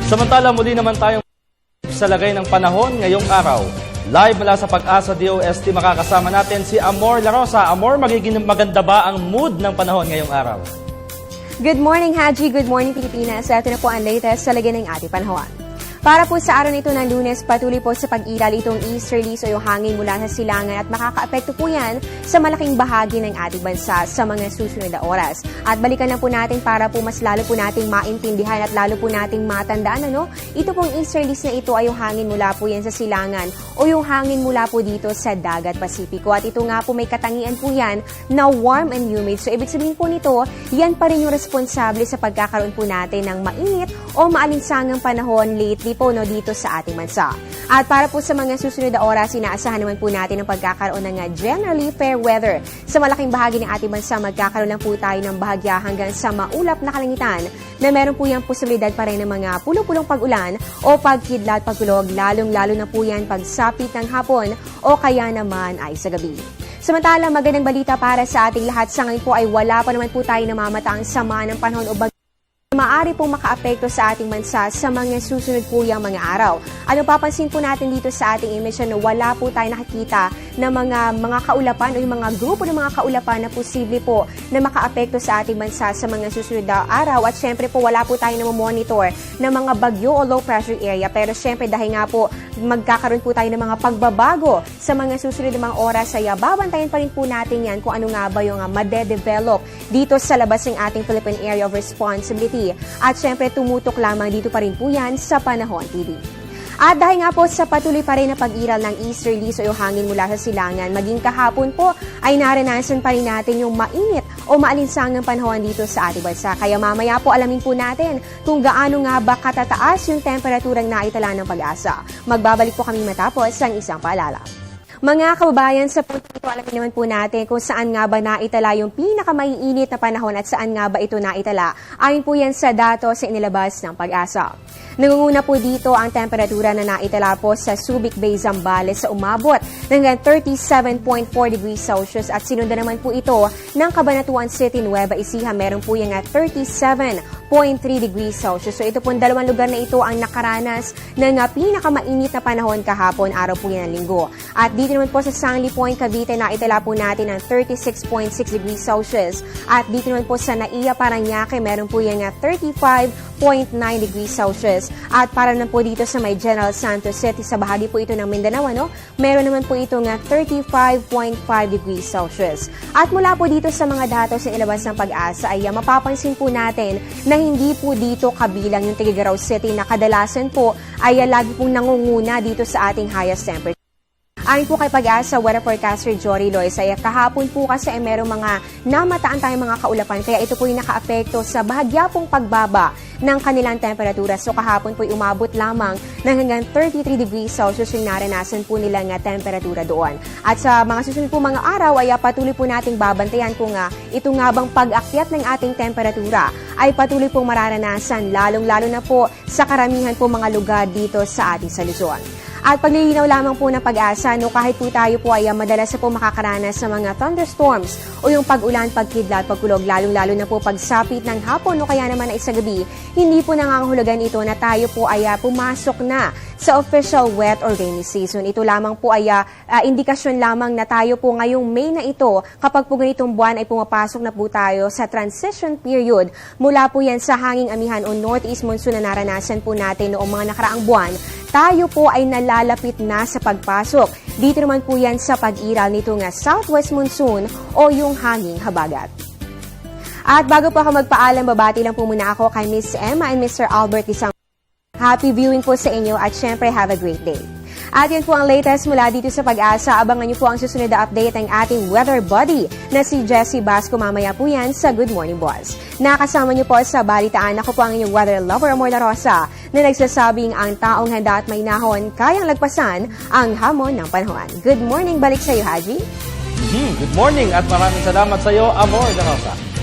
Samantala, muli naman tayong sa lagay ng panahon ngayong araw. Live mula sa Pag-asa DOST, makakasama natin si Amor La Rosa. Amor, magiging maganda ba ang mood ng panahon ngayong araw? Good morning, Haji. Good morning, Pilipinas. Ito na po ang latest sa lagay ng ating panahon. Para po sa araw nito ng Lunes, patuloy po sa pag-iral itong easterlies o yung hangin mula sa silangan at makaka-apekto po yan sa malaking bahagi ng ating bansa sa mga susunod na oras. At balikan lang po natin para po mas lalo po nating maintindihan at lalo po nating matandaan, ito pong easterlies na ito ay yung hangin mula po yan sa silangan o yung hangin mula po dito sa Dagat Pasipiko. At ito nga po may katangian po yan na warm and humid. So ibig sabihin po nito, yan pa rin yung responsable sa pagkakaroon po natin ng mainit o maalinsangang panahon lately po dito sa ating bansa. At para po sa mga susunod na oras, inaasahan naman po natin ang pagkakaroon ng generally fair weather. Sa malaking bahagi ng ating bansa, magkakaroon lang po tayo ng bahagya hanggang sa maulap na kalangitan na meron po yung posibilidad pa rin ng mga pulong-pulong pag-ulan o pagkidlat, pagkulog, lalong-lalo na po yan pagsapit ng hapon o kaya naman ay sa gabi. Samantala, magandang balita para sa ating lahat. Sa ngayon po ay wala pa naman po tayo namamataang sama ng panahon o maaari pong makaapekto sa ating bansa sa mga susunod po yung mga araw. Ano papansin po natin dito sa ating image na wala po tayo nakikita na mga kaulapan o yung mga grupo ng mga kaulapan na posible po na makaapekto sa ating bansa sa mga susunod na araw. At syempre po wala po tayo namomonitor ng mga bagyo o low pressure area. Pero syempre dahil nga po magkakaroon po tayo ng mga pagbabago sa mga susunod na mga oras ay babantayan pa rin po natin yan kung ano nga ba yung madedevelop dito sa labas ng ating Philippine Area of Responsibility. At syempre, tumutok lamang dito pa rin po yan sa Panahon TV. At dahil nga po sa patuloy pa rin na pag-iral ng easterlies o yung hangin mula sa silangan, maging kahapon po ay naranasan pa rin natin yung mainit o maalinsangang panahon dito sa ating bansa. Kaya mamaya po alamin po natin kung gaano nga ba katataas yung temperaturang naitala ng Pag-asa. Magbabalik po kami matapos ang isang paalala. Mga kababayan, sa punto ito, alamin naman po natin kung saan nga ba naitala yung pinakamaiinit na panahon at saan nga ba ito naitala. Ayon po yan sa datos sa inilabas ng Pag-asa. Nangunguna po dito ang temperatura na naitala po sa Subic Bay, Zambales sa umabot ng 37.4 degrees Celsius at sinundan naman po ito ng Cabanatuan City, Nueva Ecija. Meron po yung 37.3 degrees Celsius. So ito po dalawang lugar na ito ang nakaranas ng pinakamainit na panahon kahapon, araw po yan ng linggo. At dito naman po sa Sangley Point, Cavite, naitala po natin ang 36.6 degrees Celsius. At dito naman po sa Naiya, Parañaque, meron po yung 35.9 degrees Celsius. At para naman po dito sa may General Santos City, sa bahagi po ito ng Mindanao, meron naman po ito 35.5 degrees Celsius. At mula po dito sa mga datos na ilabas ng Pag-asa ay mapapansin po natin na hindi po dito kabilang yung Tuguegarao City na kadalasan po ay lagi pong nangunguna dito sa ating highest temperature. Ayon po kay Pag-asa weather forecaster Jory Lois ay kahapon po kasi ay merong mga namataan tayong mga kaulapan kaya ito po yung nakaapekto sa bahagya pong pagbaba ng kanilang temperatura. So kahapon po umabot lamang ng hanggang 33 degrees Celsius yung naranasan po nilang temperatura doon. At sa mga susunod po mga araw ay patuloy po nating babantayan kung ito nga bang pag-akyat ng ating temperatura ay patuloy pong mararanasan lalong-lalo na po sa karamihan po mga lugar dito sa ating sa Luzon. At paglilinaw lamang po ng Pag-asa, kahit po tayo po ay madalas na po makakaranas sa mga thunderstorms o yung pag-ulan, pagkidlat, pagkulog, lalong-lalo na po pagsapit ng hapon o kaya naman ay sa gabi, hindi po nangangahulugan ito na tayo po ay pumasok na sa official wet or rainy season. Ito lamang po ay indikasyon lamang na tayo po ngayong May na ito, kapag po ganitong buwan ay pumapasok na po tayo sa transition period mula po yan sa hanging amihan o northeast monsoon na naranasan po natin noong mga nakaraang buwan, tayo po ay nalalapit na sa pagpasok. Dito naman po yan sa pag-iral nito southwest monsoon o yung hanging habagat. At bago po ako magpaalam, babati lang po muna ako kay Miss Emma and Mr. Albert Isang. Happy viewing po sa inyo at syempre have a great day. At yan po ang latest mula dito sa Pag-asa. Abangan niyo po ang susunod na update ng ating weather buddy na si Jessie Basco. Mamaya po yan sa Good Morning Boss. Nakasama niyo po sa balitaan. Ako po ang inyong weather lover, Amor La Rosa, na nagsasabing ang taong handa at may nahon kayang lagpasan ang hamon ng panahon. Good morning, balik sa iyo, Haji. Good morning at maraming salamat sa iyo, Amor La Rosa.